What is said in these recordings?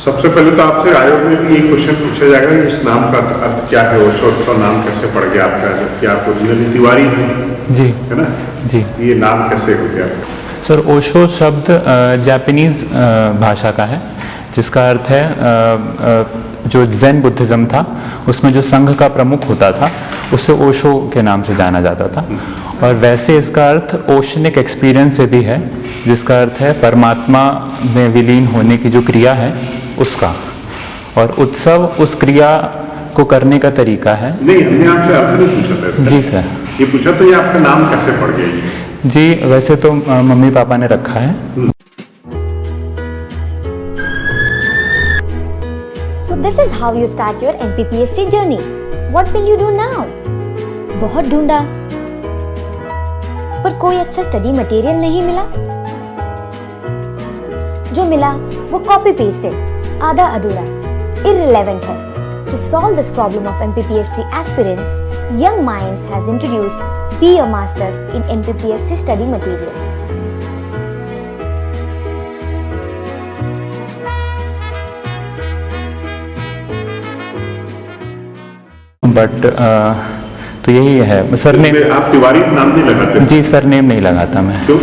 सबसे पहले तो आपसे आयोग में भी यही क्वेश्चन पूछा जाएगा कि इस नाम का अर्थ क्या है, ओशो नाम कैसे पड़ गया आपका, जबकि आप ओरिजिनली तिवारी हैं जी, है ना जी। ये नाम कैसे हो गया? सर ओशो शब्द जापानीज भाषा का है, जिसका अर्थ है जो ज़ेन बुद्धिज़्म था उसमें जो संघ का प्रमुख होता था उसे ओशो के नाम से जाना जाता था। और वैसे इसका अर्थ ओशनिक एक्सपीरियंस से भी है, जिसका अर्थ है परमात्मा में विलीन होने की जो क्रिया है उसका, और उत्सव उस क्रिया को करने का तरीका है। नहीं, हमने आपसे अर्थ नहीं पूछा था इसका। जी सर, ये पूछा तो ये आपका नाम कैसे पड़ गया? जी वैसे तो मम्मी पापा ने रखा है। So this is how you start your MPPSC journey. What will you do now? बहुत ढूंढा पर कोई अच्छा स्टडी मटेरियल नहीं मिला। जो मिला वो कॉपी पेस्ट है, आधा अधूरा, irrelevant है। To solve this problem of MPPSC aspirants, Young Minds has introduced Be a Master in MPPSC study material. But तो यही है सरनेम। आप तिवारी नाम नहीं लगाते? जी सरनेम नहीं लगाता मैं। क्यों?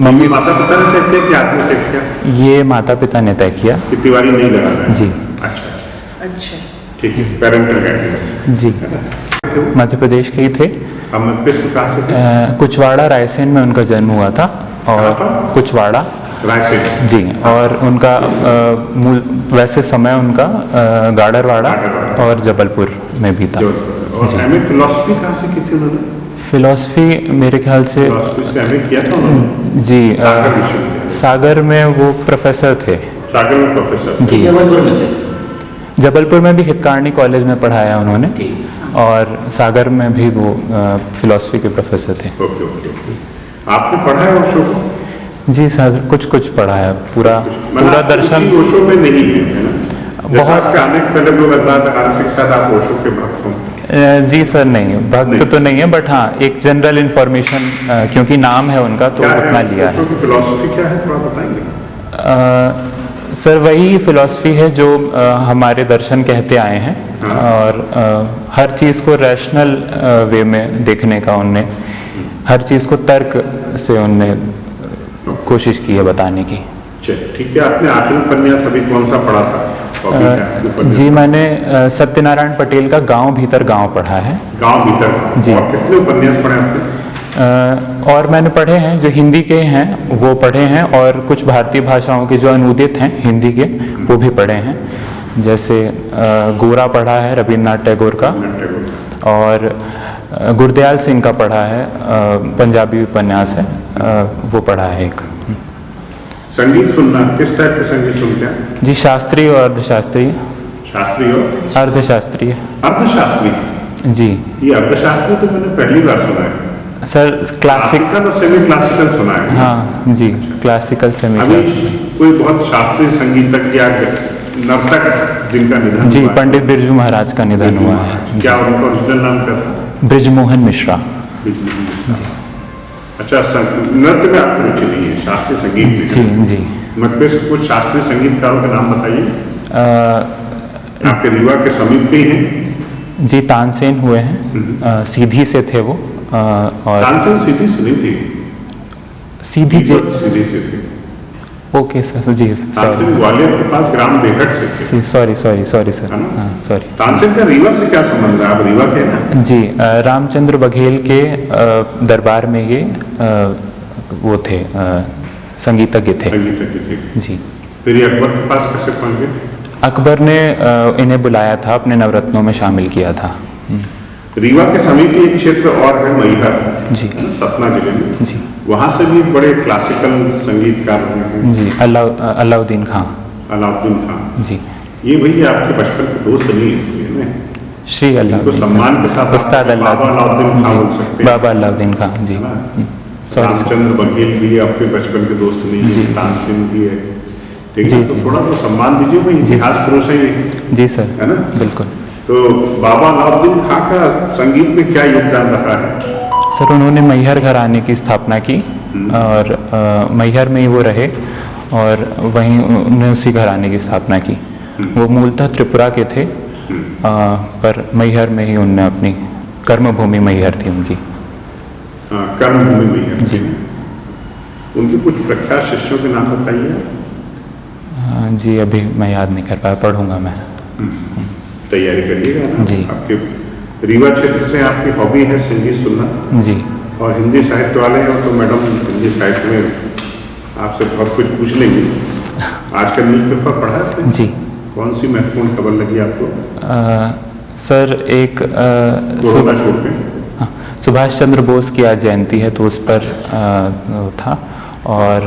मम्मी माता पिता ने तय किया कि आपने तय किया? ये माता पिता ने तय किया कि तिवारी नहीं लगाना है? जी। अच्छा ठीक है, पेरेंटल गाइडेंस। जी मध्य प्रदेश के ही थे। मध्य प्रदेश कहाँ से थे? कुचवाड़ा रायसेन में उनका जन्म हुआ था। और कुचवाड़ा रायसेन जी, और उनका मूल वैसे समय उनका गाडरवाड़ा और जबलपुर में भी था। और एमए फिलॉसफी कहाँ से की थी उन्होंने? फिलॉसफी मेरे ख्याल से एमए किया था उन्होंने? जी सागर में वो प्रोफेसर थे। सागर में प्रोफेसर जी, जबलपुर में थे। जबलपुर में भी हितकारणी कॉलेज में पढ़ाया उन्होंने, और सागर में भी वो फिलॉसफी के प्रोफेसर थे। Okay okay okay. आपने पढ़ा है ओशो को? जी सर कुछ पढ़ा है, पूरा दर्शन ओशो में नहीं है ना? बहुत आने के पहले लोग के साथ आप ओशो के भक्त हों? जी सर नहीं, भक्त तो नहीं है, बट हाँ एक जनरल इंफॉर्मेशन क्योंकि नाम है उनका तो उतना लिया है। ओशो की फिलॉसफी क्या है थोड़ा बताएंगे? सर वही फिलॉसफी है जो हमारे दर्शन कहते आए हैं। और हर चीज़ को रैशनल वे में देखने का उनने, हर चीज़ को तर्क से उनने कोशिश की है बताने की। ठीक है, आपने आखिरी उपन्यास अभी कौन सा पढ़ा था? जी मैंने सत्यनारायण पटेल का गांव भीतर गांव पढ़ा है। गांव भीतर जी। और कितने उपन्यास पढ़े आपने? और मैंने पढ़े हैं जो हिंदी के हैं वो पढ़े हैं, और कुछ भारतीय भाषाओं के जो अनुदित हैं हिंदी के वो भी पढ़े हैं। जैसे गोरा पढ़ा है रविन्द्रनाथ टैगोर का, और गुरदयाल सिंह का पढ़ा है, पंजाबी उपन्यास है, वो पढ़ा है एक। संगीत सुनना, किस टाइप के संगीत सुनते हैं? जी शास्त्रीय और अर्धशास्त्रीय। शास्त्रीय और अर्धशास्त्रीय। अर्धशास्त्रीय जी, ये अर्धशास्त्रीय तो मैंने पहली बार सुना है। सर क्लासिकल और सेमी क्लासिकल सुना है? हाँ जी, क्लासिकल सेमी क्लासिकल। कोई बहुत शास्त्रीय संगीतज्ञ या नर्तक जिनका निधन जी हुआ? पंडित बिरजू महाराज का निधन हुआ है। क्या उनका ओरिजिनल नाम क्या था? ब्रिजमोहन मिश्रा। अच्छा, नृत्य में आपको रुचि नहीं है, शास्त्रीय संगीत में? जी जी। मध्य से कुछ शास्त्रीय संगीतकारों के नाम बताइए। आपके रीवा के समीप के हैं? जी तानसेन हुए हैं, सीधी से थे वो। और तानसेन सीधी से नहीं थी? सीधी सीधी से थे। ओके सर जी तानसेन ग्वालियर के पास ग्राम बेहट से थे। सॉरी सर, हाँ सॉरी। तानसेन का रीवा से क्या संबंध है? आप रीवा के ना? जी, रामचंद्र बघेल के दरबार में ये वो थे, संगीतज्ञ थे। जी। फिर ये अकबर के पास कैसे पहुंच गए? अकबर ने इन्हें बुलाया था, अपने नवरत्नों में शामिल किया था। रीवा के समीप एक क्षेत्र और है मैहर जी, सतना जिले में जी, वहाँ से भी बड़े क्लासिकल संगीतकार हैं जी, अलाउद्दीन खां। अलाउद्दीन खां जी, ये भैया आपके बचपन के दोस्त नहीं है? श्री अलाउद्दीन सम्मान के साथ उस्ताद अलाउद्दीन खां बोल सकते हैं। बाबा अलाउद्दीन खां जी। सॉरी रामचंद्र बघेल भी आपके बचपन के दोस्त नहीं है? तानसेन भी है, ठीक है? तो थोड़ा तो सम्मान दीजिए भाई, इतिहास पुरुष है। जी सर, है ना? बिल्कुल। तो बाबा नवाबुद्दीन खां का संगीत में क्या योगदान रहा है? सर उन्होंने मैहर घराने की स्थापना की और मैहर में ही वो रहे और वहीं उन्होंने उसी घराने की स्थापना की। वो मूलतः त्रिपुरा के थे पर मैहर में ही उनने अपनी कर्मभूमि मैहर थी उनकी। कर्मभूमि मैहर जी। उनके कुछ प्रख्यात शिष्यों के नाम बताइए। जी अभी मैं याद नहीं कर पाया, पढ़ूंगा मैं। तैयारी करिएगा ना। जी। आपके रीवा क्षेत्र से आपकी हॉबी है संगीत सुनना जी। और हिंदी साहित्य वाले हैं तो मैडम हिंदी साहित्य में आपसे बहुत कुछ पूछ लेंगे। आज का न्यूज़पेपर पढ़ा है? जी। कौन सी महत्वपूर्ण खबर लगी आपको? सर एक कोरोना छोड़ के सुभाष चंद्र बोस की आज जयंती है तो उस पर था और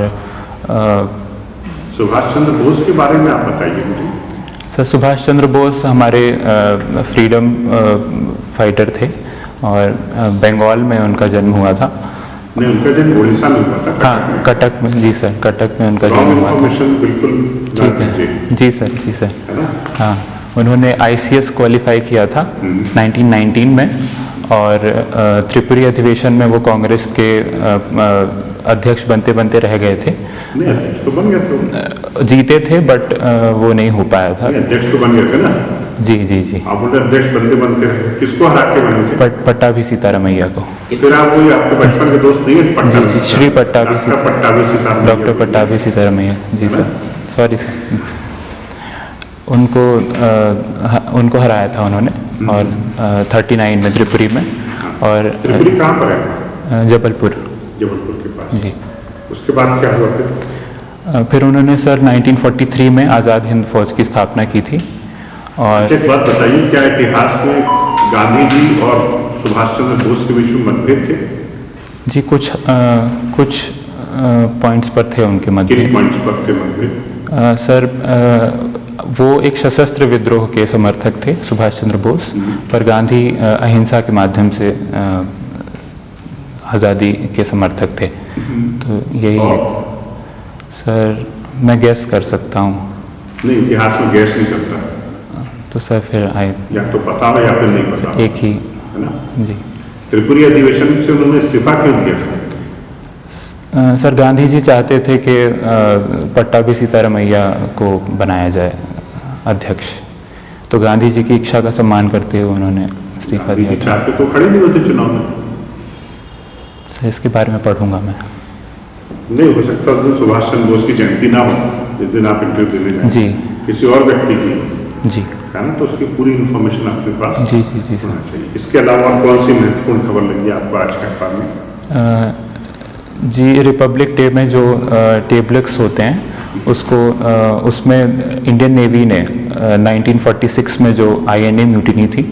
सुभाष चंद्र बोस के बारे में आप बताइए मुझे। सर सुभाष चंद्र बोस हमारे फ्रीडम फाइटर थे और बंगाल में उनका जन्म हुआ था। नहीं, उनका जन्म उड़ीसा में हुआ था। हाँ कटक में। जी सर, कटक में उनका जन्म हुआ था। बिल्कुल ठीक है। जी सर, जी सर। है ना? हाँ उन्होंने ICS क्वालिफाई किया था 1919 में और त्रिपुरी अधिवेशन में वो कांग्रेस के अध्यक्ष बनते बनते रह गए थे। नहीं, अध्यक्ष तो बन गए थे। जीते थे बट वो नहीं हो पाया था। अध्यक्ष तो बन गए थे ना? जी जी जी। आप बोले अध्यक्ष बनते बनते किसको हरा के बने थे? पट्टाभी सीतारमैया को। फिर आप वही आपके बचपन के दोस्त नहीं है? जी जी, श्री पट्टाभी सीतारमैया, डॉक्टर पट्टाभी सीतारमैया। जी सर, सॉरी सर। उनको हराया था उन्होंने और 39 में त्रिपुरी में। और त्रिपुरी कहाँ पर है? जबलपुर। जबलपुर के पास। जी। उसके बाद क्या हुआ फिर उन्होंने सर 1943 में आज़ाद हिंद फौज की स्थापना की थी। और एक बात बताइए, क्या इतिहास में गांधी जी और सुभाष चंद्र बोस के बीच में मतभेद थे? जी कुछ पॉइंट्स पर थे उनके मतभेद। किन पॉइंट्स पर थे मतभेद? सर वो एक सशस्त्र विद्रोह के समर्थक थे सुभाष चंद्र बोस, पर गांधी अहिंसा के माध्यम से आज़ादी के समर्थक थे। तो यही सर मैं गैस कर सकता हूँ। नहीं, इतिहास में गैस नहीं करता। तो सर फिर या तो पता हो या फिर नहीं पता। एक ही है ना? जी। त्रिपुरी अधिवेशन से उन्होंने इस्तीफा क्यों दिया था? सर गांधी जी चाहते थे कि पट्टाभी सीतारमैया को बनाया जाए अध्यक्ष, तो गांधी जी की इच्छा का सम्मान करते हुए उन्होंने इस्तीफा दिया था। चाहते तो खड़े नहीं होते चुनाव में। सर इसके बारे में पढ़ूंगा मैं। नहीं हो सकता उस दिन सुभाष चंद्र बोस की जयंती ना हो जिस दिन आप इंटरव्यू देने जाए। जी। किसी और व्यक्ति की जी है ना, तो उसकी पूरी इन्फॉर्मेशन आपके पास जी जी जी होना चाहिए। इसके अलावा कौन सी महत्वपूर्ण खबर लगी आपको आज के अखबार में? जी रिपब्लिक डे में जो टेबलेट्स होते हैं उसको उसमें इंडियन नेवी ने 1946 में जो INA म्यूटिनी थी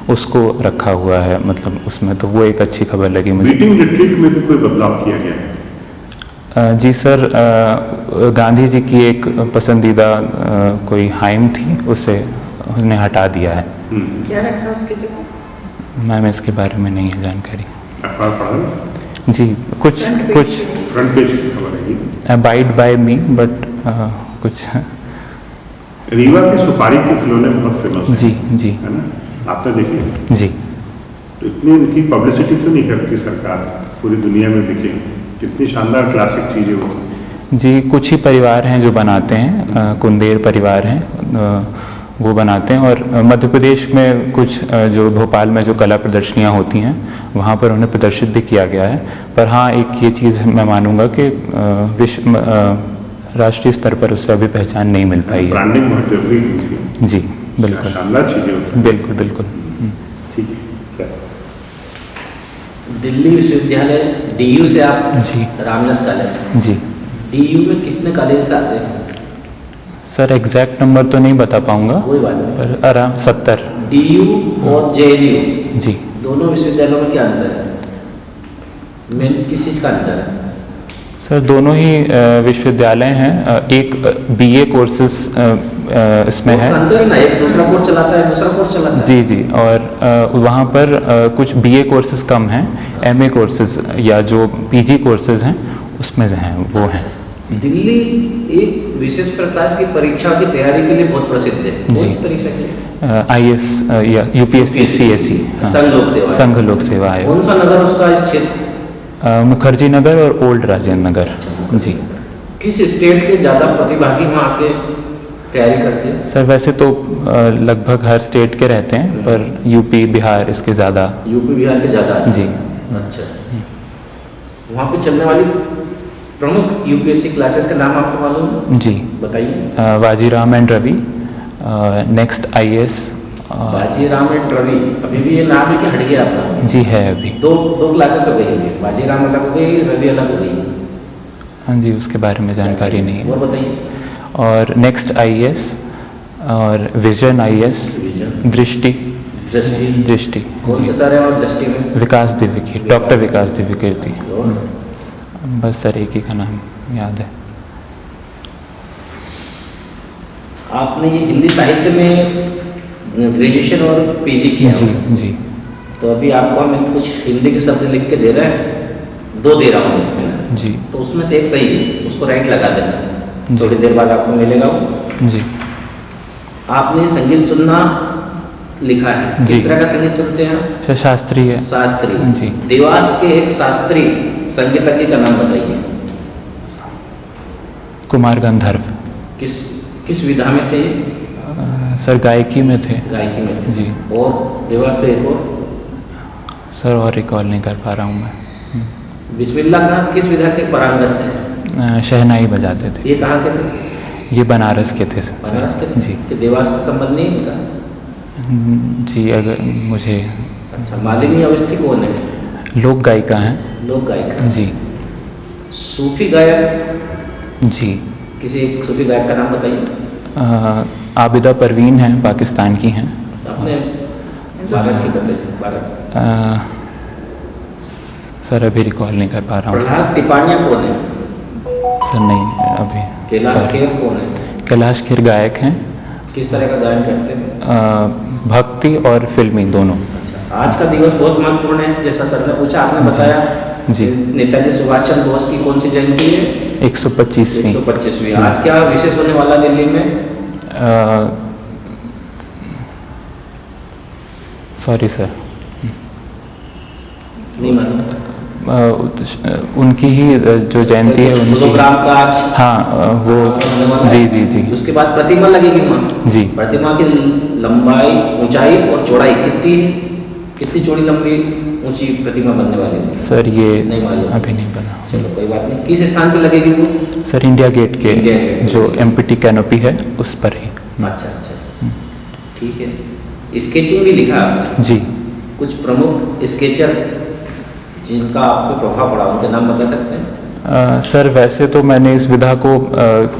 उसको रखा हुआ है, मतलब उसमें, तो वो एक अच्छी खबर लगी मुझे। मीटिंग रिट्रीट में भी कोई बदलाव किया गया है? जी सर गांधी जी की एक पसंदीदा कोई हाइम थी, उसे उन्हें हटा दिया है। क्या रखा उसके जगह? मैम इसके बारे में नहीं है जानकारी। अखबार पढ़ा? जी कुछ फ्रंट पेज की खबर है ये। अबाइड बाय मी बट कुछ। रीवा की सुपारी के खिलौने बहुत फेमस है। जी जी है ना, आपने देखे? जी। तो इतनी उनकी पब्लिसिटी क्यों नहीं करती सरकार, पूरी दुनिया में दिखे? कितनी शानदार क्लासिक चीजें वो। जी कुछ ही परिवार हैं जो बनाते हैं, कुंदेर परिवार हैं वो बनाते हैं। और मध्य प्रदेश में कुछ जो भोपाल में जो कला प्रदर्शनियाँ होती हैं वहाँ पर उन्हें प्रदर्शित भी किया गया है। पर हाँ एक ये चीज़ मैं मानूंगा कि विश्व राष्ट्रीय स्तर पर उससे अभी पहचान नहीं मिल पाई है। ब्रांडिंग बहुत जरूरी है। जी बिल्कुल, शानदार चीजें होती हैं। बिल्कुल बिल्कुल। ठीक है सर। दिल्ली विश्वविद्यालय DU से आप जी रामदास कॉलेज। जी। DU में कितने कॉलेज आते हैं? सर एग्जैक्ट नंबर तो नहीं बता पाऊंगा, कोई बात नहीं। पर आराम 70। DU और JNU जी। दोनों विश्वविद्यालयों में क्या अंतर है? मेन किस चीज़ का अंतर है? सर दोनों ही विश्वविद्यालय हैं। एक BA कोर्सेज इसमें है। अंतर है ना, एक दूसरा कोर्स चलाता है, दूसरा कोर्स चलाता है। जी जी। और वहाँ पर कुछ BA कोर्सेज कम हैं, MA कोर्सेज या जो PG कोर्सेज हैं उसमें हैं वो हैं। दिल्ली एक विशेष प्रकार की परीक्षा की तैयारी के लिए बहुत प्रसिद्ध है। कौन सी परीक्षा के लिए? IAS या UPSC CSE, संघ लोक सेवा, संघ लोक सेवा आयोग। कौन सा नगर उसका इस क्षेत्र? मुखर्जी नगर और ओल्ड राजेंद्र नगर। जी। किस स्टेट के ज़्यादा प्रतिभागी वहाँ आके तैयारी करते हैं? सर वैसे तो लगभग हर स्टेट के रहते हैं, पर यूपी बिहार इसके ज़्यादा। यूपी बिहार के ज़्यादा? जी। अच्छा। वहाँ पे चलने वाली प्रमुख यूपीएससी क्लासेस का नाम आपको मालूम है? जी बताइए। Vajiram and Ravi, next IAS। Vajiram and Ravi, अभी भी ये नाम है कि हट गया आपका? जी है अभी। दो क्लासेस हो गई होंगी, वाजीराम अलग हो गई, रवि अलग हो गई। हाँ जी, उसके बारे में जानकारी नहीं है। और बताइए। और नेक्स्ट IAS और विजन IAS, दृष्टि। दृष्टि कौन से सर है और दृष्टि में? विकास दिव्य कीर्ति, डॉक्टर विकास दिव्य कीर्ति। बस सर एक ही का नाम याद है। आपने ये हिंदी साहित्य में ग्रेजुएशन और PG किया? जी जी। तो अभी आपको हम कुछ हिंदी के शब्द लिख के दे रहे हैं, 2 दे रहा हूँ मैं जी। तो उसमें से एक सही है, उसको राइट लगा देना, थोड़ी देर बाद आपको मिलेगा वो। जी। आपने संगीत सुनना लिखा है, किस तरह का संगीत सुनते हैं आप? शास्त्रीय। शास्त्रीय। जी। देवास के एक शास्त्रीय संगीतज्ञ का नाम बताइए। कुमार गंधर्व। किस विधा में थे ये? सर गायकी में थे। गायकी में थे। जी। और देवास से एक और? सर और रिकॉल नहीं कर पा रहा हूँ मैं। बिस्मिल्ला खान किस विधा के पारंगत थे? शहनाई बजाते थे। ये कहाँ के थे? ये बनारस के थे। बनारस के थे? जी। कि देवास से संबंध नहीं इनका? जी अगर मुझे। अच्छा, मालिनी अवस्थी कौन है? लोक गायिका हैं। लोक गायिका। जी। सूफी गायक? जी। किसी एक सूफी गायक का नाम बताइए। आबिदा परवीन हैं, पाकिस्तान की हैं। आपने भारत की बताइए। भारत। सर अभी रिकॉल नहीं कर पा रहा हूँ। प्रहलाद टिपानिया कौन है? सर नहीं अभी। कैलाश खेर कौन है? कैलाश खेर गायक हैं। किस तरह का गायन करते हैं? भक्ति और फिल्मी दोनों। अच्छा, आज का दिवस बहुत महत्वपूर्ण है, जैसा सर ने पूछा, आपने बताया। जी। नेताजी सुभाष चंद्र बोस की कौन सी जयंती है? 125वीं। 125वीं। आज क्या विशेष होने वाला दिल्ली में? सॉरी सर नहीं मालूम। उनकी ही जो जयंती है उनकी। गुरुग्राम का आज। हाँ वो। जी जी जी। उसके बाद प्रतिमा लगेगी वहाँ। जी। प्रतिमा की लंबाई, ऊंचाई और चौड़ाई कितनी चौड़ी लंबी ऊंची प्रतिमा बनने वाली है? सर ये नहीं मालूम। अभी नहीं बना। चलो कोई बात नहीं। किस स्थान पे लगेगी वो? सर इंडिया गेट के इंडिया गेट। जो MPT कैनोपी है उस पर ही। अच्छा। ठीक है। स्केचिंग भी लिखा आपने? जी। कुछ प्रमुख स्केचर जिनका आपको प्रभाव पड़ा, उनके नाम बता सकते हैं? सर वैसे तो मैंने इस विधा को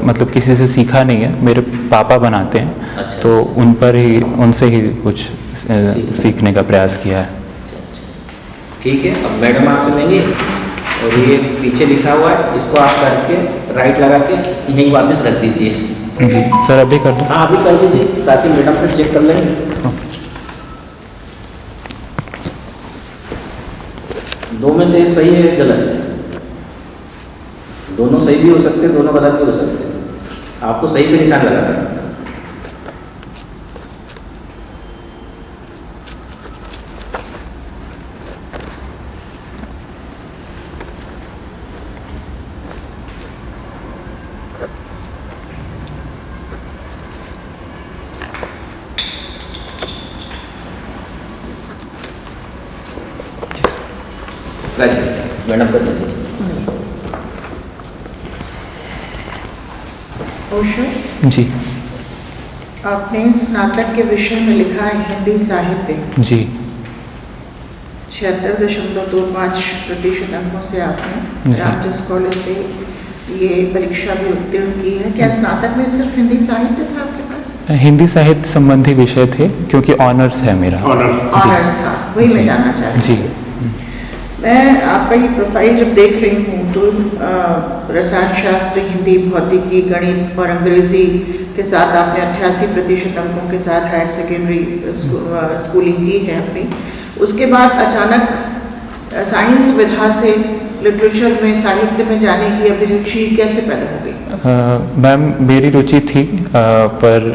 मतलब किसी से सीखा नहीं है, मेरे पापा बनाते हैं। अच्छा। तो उनसे ही कुछ सीखने का प्रयास किया है। ठीक है, अब मैडम आपसे लेंगे और ये पीछे लिखा हुआ है, इसको आप करके राइट लगा के यहीं वापस रख दीजिए। जी सर अभी कर दो। हाँ अभी कर दीजिए ताकि मैडम फिर चेक कर लेंगे। दो में से एक सही है, एक गलत है। दोनों सही भी हो सकते हैं, दोनों गलत भी हो सकते हैं। आपको सही पे निशान लगाना है। मैडम कर दीजिए। ओशो, जी आपने स्नातक के विषय में लिखा है हिंदी साहित्य। जी 76.25% अंकों से आपने जी। रामजस कॉलेज से ये परीक्षा भी उत्तीर्ण की है। क्या स्नातक में सिर्फ हिंदी साहित्य था आपके पास? हिंदी साहित्य संबंधी विषय थे क्योंकि ऑनर्स है मेरा। ऑनर्स था, वही जी। मैं जानना चाह रही जी। थी। मैं आपका ये प्रोफाइल जब देख रही हूँ तो रसायन शास्त्र, हिंदी, भौतिकी, गणित और अंग्रेजी के साथ आपने 88% अंकों के साथ हायर सेकेंडरी स्कूलिंग की है अपनी। उसके बाद अचानक साइंस विधा से लिटरेचर में, साहित्य में जाने की अभिरुचि कैसे पैदा हो गई? मैम मेरी रुचि थी, पर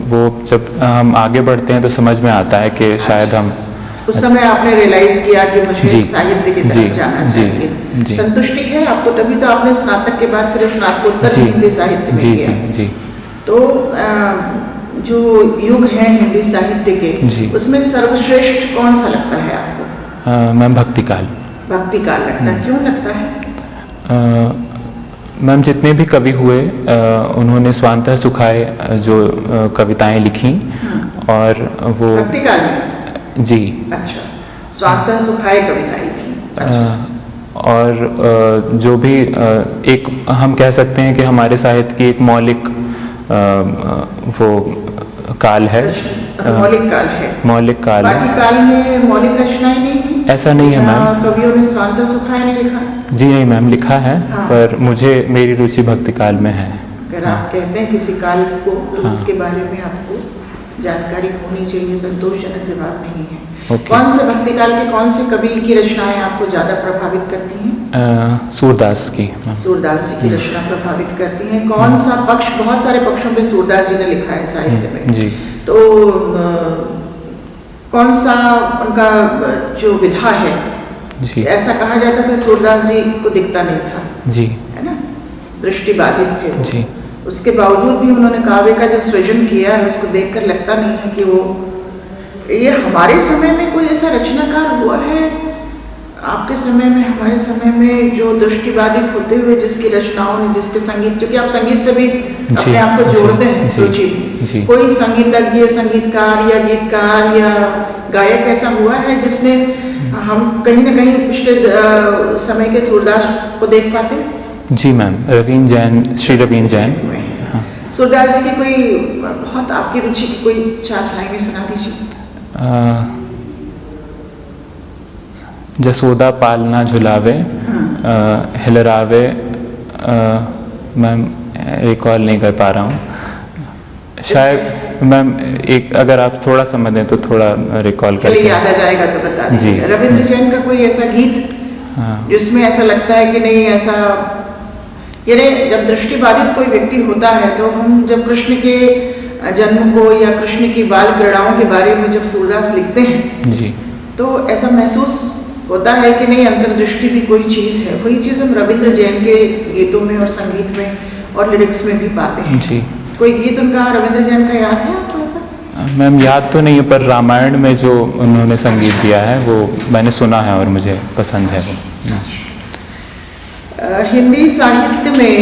वो जब हम आगे बढ़ते हैं तो समझ में आता है कि शायद हम उस समय आपने रियलाइज किया कि मुझे जी, साहित्य की जी, तरफ जाना जी, चाहिए। जी। संतुष्टि है आपको, तभी तो आपने स्नातक के बाद फिर स्नातकोत्तर जी, हिंदी साहित्य में जी किया। जी जी तो जो युग है हिंदी साहित्य के, जी। उसमें सर्वश्रेष्ठ कौन सा लगता है आपको? मैम भक्तिकाल। भक्ति काल लगता है, क्यों लगता है? मैम जितने भी कवि हुए उन्होंने स्वांतः सुखाए जो कविताएं लिखी, और वो भक्ति काल में? जी। अच्छा, स्वांतः सुखाए कविताएं लिखी। अच्छा। और जो भी एक हम कह सकते हैं कि हमारे साहित्य की एक मौलिक वो काल है, मौलिक काल है। मौलिक काल है। बाकी काल में मौलिक रचनाएं नहीं की? ऐसा नहीं है मैम। कवियों ने स्वांतः सुखाए नहीं लिखा? जी नहीं मैम, लिखा है। हाँ। पर मुझे मेरी रुचि भक्ति काल में है। अगर आप कहते हैं किसी काल को, तो उसके बारे में आपको जानकारी होनी चाहिए। संतोषजनक जवाब नहीं है। कौन से भक्ति काल के कौन से कवि की रचनाएं आपको ज्यादा प्रभावित करती हैं? सूरदास की। सूरदास जी की रचना प्रभावित करती हैं। कौन सा पक्ष, बहुत सारे पक्षों पे सूरदास जी ने लिखा है साहित्य में, जी। तो कौन सा उनका जो विधा है, जी। ऐसा कहा जाता था सूरदास जी को दिखता नहीं था, जी, है ना, दृष्टि बाधित थे वो। जी। उसके बावजूद भी उन्होंने काव्य का जो सृजन किया है, उसको देखकर लगता नहीं है कि वो, ये हमारे समय में कोई ऐसा रचनाकार हुआ है आपके समय में, हमारे समय में, जो दृष्टिबाधित होते हुए जिसकी रचनाओं ने, जिसके संगीत, क्योंकि आप संगीत से भी अपने आप को जोड़ते हैं रुचि, कोई संगीतज्ञ, संगीतकार या गीतकार या गायक ऐसा हुआ है जिसने, हम कहीं ना कहीं पिछले समय के सूरदास को देख पाते हैं? जी मैम, रवीन जैन, श्री रवीन जैन। हाँ। सूरदास जी की कोई बहुत आपकी रुचि की कोई 4 लाइनें सुना दीजिए। जसोदा पालना झुलावे, हिलरावे, मैम रिकॉल नहीं कर पा रहा हूँ शायद मैम। एक अगर आप थोड़ा समय दें तो थोड़ा रिकॉल कर याद आ जाएगा तो बता दीजिए। रविंद्र जैन का कोई ऐसा गीत जिसमें ऐसा लगता है कि नहीं, ऐसा, यानी जब दृष्टिबाधित कोई व्यक्ति होता है तो हम जब कृष्ण के जन्म को या कृष्ण की बाल क्रीड़ाओं के बारे में जब सूरदास लिखते हैं जी, तो ऐसा महसूस होता है कि नहीं, अंतर्दृष्टि भी कोई चीज़ है। वही चीज़ हम रविंद्र जैन के गीतों में और संगीत में और लिरिक्स में भी पाते हैं। जी। कोई गीत उनका रविंद्र जैन का याद है आपको ऐसा? मैम याद तो नहीं है, पर रामायण में जो उन्होंने संगीत दिया है वो मैंने सुना है और मुझे पसंद है वो। हिंदी साहित्य में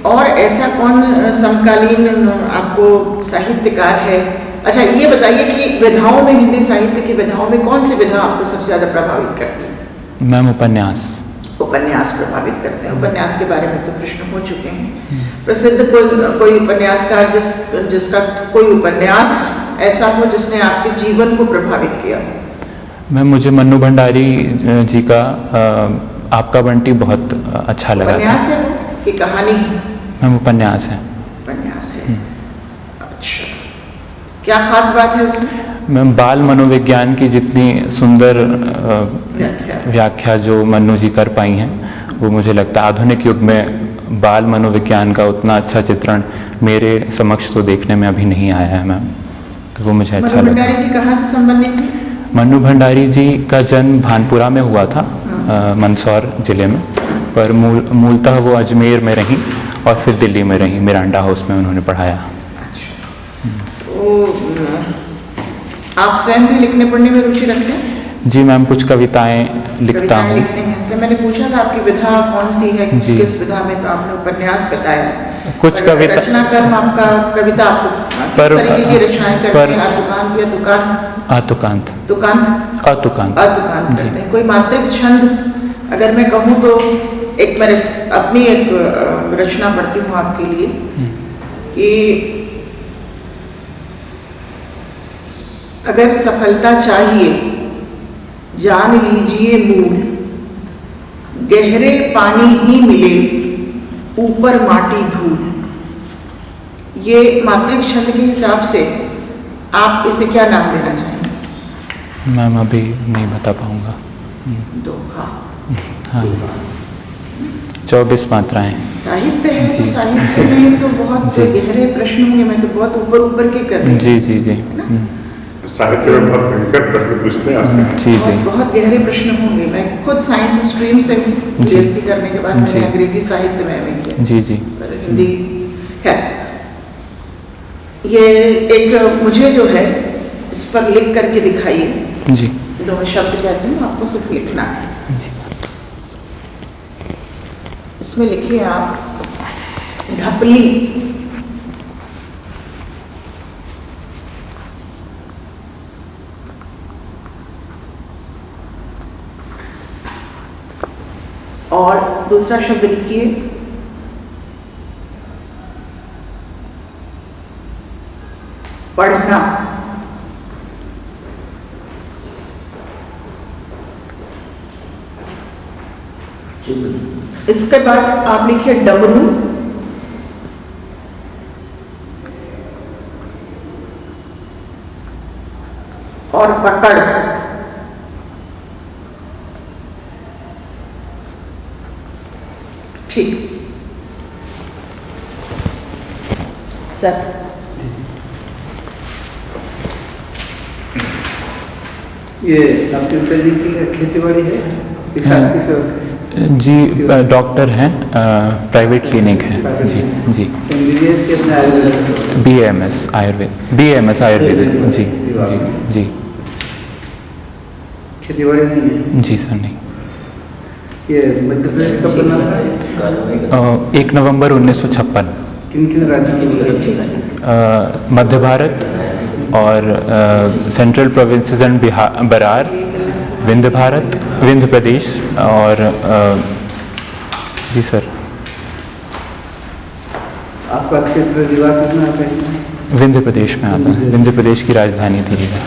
और ऐसा कौन समकालीन आपको साहित्यकार है? अच्छा ये बताइए कि विधाओं में, हिंदी साहित्य की विधाओं में कौन सी विधा आपको सबसे ज़्यादा प्रभावित करती है? मैम उपन्यास। उपन्यास प्रभावित करते हैं। उपन्यास के बारे में तो प्रश्न हो चुके हैं। प्रसिद्ध कोई उपन्यासकार जिसका कोई उपन्यास ऐसा हो जिसने आपके जीवन को प्रभावित किया? मैम मुझे मन्नू भंडारी जी का आपका बंटी बहुत अच्छा लगा था। उपन्यास है कि कहानी? मैम उपन्यास है। उपन्यास है। अच्छा, क्या खास बात है उसमें? मैम बाल मनोविज्ञान की जितनी सुंदर व्याख्या जो मन्नू जी कर पाई हैं, वो मुझे लगता है आधुनिक युग में बाल मनोविज्ञान का उतना अच्छा चित्रण मेरे समक्ष तो देखने में अभी नहीं आया है मैम, तो वो मुझे अच्छा लगा। मन्नू भंडारी जी कहाँ से संबंधित थे? मन्नू भंडारी जी का जन्म भानपुरा में हुआ था, मंदसौर जिले में, पर मूलतः वो अजमेर में रहीं और फिर दिल्ली में रहीं, मिरांडा हाउस में उन्होंने पढ़ाया। तो आप स्वयं भी लिखने पढ़ने में रुचि रखते हैं? जी मैम, कुछ कविताएं लिखता हूँ। इसलिए मैंने पूछा था आपकी विधा कौन सी है, किस विधा में, तो आपने उपन्यास बताया। कुछ कविता, रचना कर्म आपका, कविता आपको किस तरीके की रचनाएं करते हैं? आतुकांत या तुकांत? आतुकांत। तुकांत? आतुकांत। आतुकांत करते हैं। कोई मात्रिक छंद अगर मैं कहूँ तो एक मैं अपनी एक रचना पढ़ती हूँ आपके लिए कि अगर सफलता चाहिए जान लीजिए मूल, गहरे पानी ही मिले ऊपर माटी धूल। ये मात्रिक छंद के हिसाब से आप इसे क्या नाम देना चाहेंगे? मैम अभी नहीं बता पाऊंगा। दोहा। हाँ। 24 मात्राएं। साहित्य है तो जी, साहित्य जी। में तो बहुत जी। गहरे प्रश्न होंगे, मैं तो बहुत ऊपर ऊपर के कर रही हूँ। जी जी जी है ना? साहित्य में बहुत भयंकर प्रश्न पूछते हैं आपसे। जी जी बहुत गहरे प्रश्न होंगे। मैं खुद साइंस स्ट्रीम से हूँ, जी। BSc करने के बाद जी। मैंने अंग्रेजी साहित्य में MA किया, जी जी पर हिंदी है। ये एक मुझे जो है इस पर लिख करके दिखाइए। जी जो मैं शब्द कहती हूँ आपको सिर्फ लिखना है। इसमें लिखिए आप ढपली। और दूसरा शब्द लिखिए पढ़ना। इसके बाद आप लिखिए डमरू। और पकड़। ठीक सर। ये आपके पिताजी की खेती बाड़ी है, विकास किसे होते हैं? जी डॉक्टर हैं, प्राइवेट क्लिनिक है। जी जी MBBS कितने आयुर्वेद? BAMS Ayurveda, BAMS Ayurveda. जी जी जी खेती बाड़ी नहीं है? जी सर नहीं। ये मध्य प्रदेश कब बना था? 1 नवंबर 1956। किन किन राज्यों में? मध्य भारत और central provinces and Berar, Vindhya Bharat, Vindhya Pradesh और जी सर। आपका क्षेत्र रीवा कितना आता है? विंध्य प्रदेश में आता है। विंध्य प्रदेश की राजधानी थी रीवा।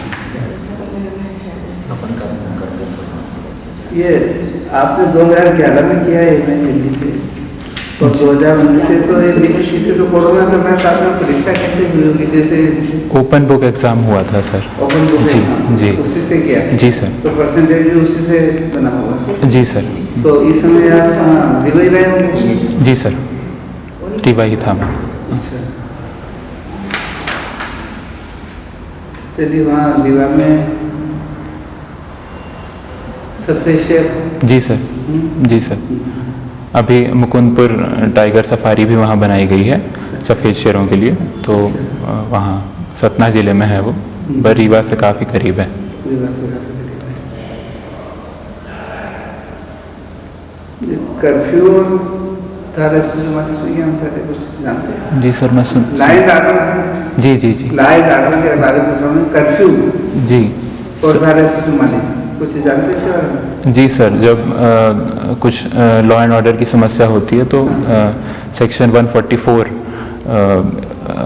ये आपने 2011 में किया है मैं दिल्ली से, तो 2019 से तो ये विदेशी से तो कोरोना के बाद आपने परीक्षा कैसे हुई होगी? जैसे ओपन बुक एग्जाम हुआ था सर। ओपन बुक जी एग्जाम, जी उसी से किया? जी सर। तो परसेंटेज भी उसी से बना होगा? जी सर। तो इस समय आप दिल्ली रहे होंगे? जी सर, रीवा ही था मैं। अच्छा, चलिए वहाँ रीवा में सफेद शेर। जी सर। जी सर, अभी मुकुंदपुर टाइगर सफारी भी वहाँ बनाई गई है सफ़ेद शेरों के लिए। तो वहाँ सतना ज़िले में है वो, पर रीवा से काफ़ी करीब है। रीवा से काफी करीब है। ये कर्फ्यू और धारा 144 में क्या अंतर है, कुछ जानते हैं? जी सर मैं सुन। Light order. जी जी जी लाइट आर्डर के बारे में कर्फ्यू जी और धारा 144 कुछ जानते हैं? जी सर, जब कुछ लॉ एंड ऑर्डर की समस्या होती है तो सेक्शन 144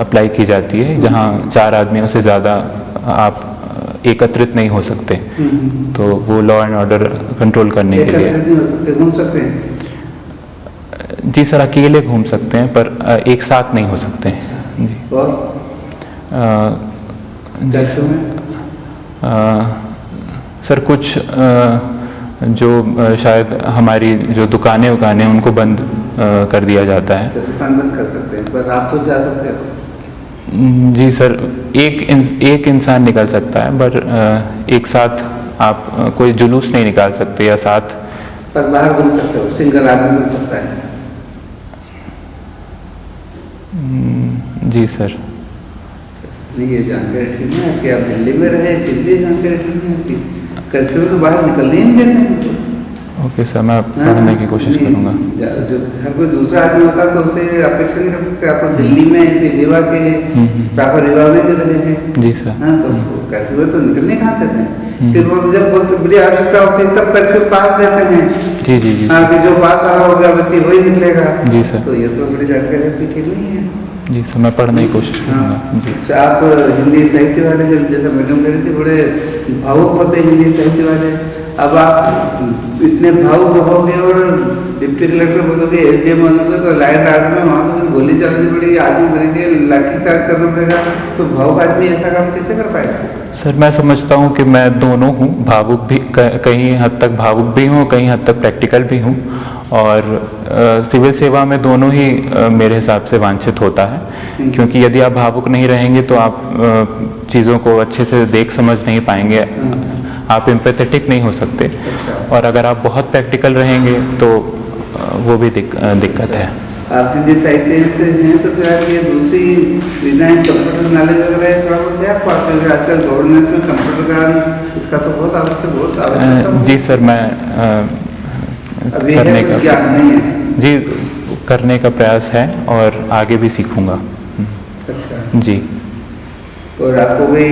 अप्लाई की जाती है, जहां 4 आदमियों से ज़्यादा आप एकत्रित नहीं हो सकते। तो वो लॉ एंड ऑर्डर कंट्रोल करने के लिए। नहीं हो सकते, घूम सकते हैं? जी सर, अकेले घूम सकते हैं पर एक साथ नहीं हो सकते। जी और जी सर, सर कुछ जो शायद हमारी जो दुकानें उकानें उनको बंद कर दिया जाता है। दुकान बंद कर सकते हैं, पर आप तो जा सकते हो? जी सर, एक इंसान निकल सकता है, पर एक साथ आप कोई जुलूस नहीं निकाल सकते या साथ। पर बाहर घूम सकते हो, सिंगल आदमी घूम सकता है? जी सर। नहीं, ये जानकारी ठीक है कि आप दिल्ली में रहे, फिर भी जानकारी ठीक है आपकी। कर्फ्यू तो बाहर निकलने ही नहीं देते। ओके सर, मैं पढ़ने की कोशिश करूँगा। जो हर कोई दूसरा आदमी होता तो उसे अपेक्षा नहीं कर सकते। आप तो दिल्ली में फिर रीवा के प्रॉपर रीवा में भी रहे हैं। जी सर। हाँ, तो कर्फ्यू तो निकलने कहाँ देते हैं? फिर वो जब बहुत बड़ी आवश्यकता होती है तब कर्फ्यू पास देते हैं। जी जी जी हाँ, कि जो पास आ रहा होगा व्यक्ति वही निकलेगा। जी सर। तो ये तो बड़ी जानकारी आपकी ठीक नहीं है। जी सर, मैं पढ़ने की कोशिश करूँगा। जी। अच्छा, आप हिंदी साहित्य वाले, जो जैसे मैडम कह रही थी, बड़े भावुक होते हैं हिंदी साहित्य वाले। अब आप इतने भावुक होगे और डिप्टी कलेक्टर बोलोगे, SDM बनोगे, तो लाइट आर्ट में वहाँ तो गोली चलनी पड़ेगी, आदमी बनेंगे, लाठी चार्ज करना पड़ेगा। तो भावुक आदमी ऐसा काम कैसे कर पाएगा? सर मैं समझता हूँ कि मैं दोनों हूँ, भावुक भी, कहीं हद तक भावुक भी हूँ, कहीं हद तक प्रैक्टिकल भी हूँ। और सिविल सेवा में दोनों ही मेरे हिसाब से वांछित होता है, क्योंकि यदि आप भावुक नहीं रहेंगे तो आप चीज़ों को अच्छे से देख समझ नहीं पाएंगे, आप एम्पैथेटिक नहीं हो सकते, और अगर आप बहुत प्रैक्टिकल रहेंगे तो वो भी दिक्कत है। आप हिंदी साहित्य से हैं तो फिर आप ये दूसरी विधाएं कंप्यूटर नॉलेज वगैरह थोड़ा बहुत है आपको, क्योंकि आजकल गवर्नेंस में कंप्यूटर का इसका तो बहुत आवश्यक जी सर, मैं अभी करने का ज्ञान नहीं है जी करने का प्रयास है और आगे भी सीखूंगा। अच्छा जी। और आपको कोई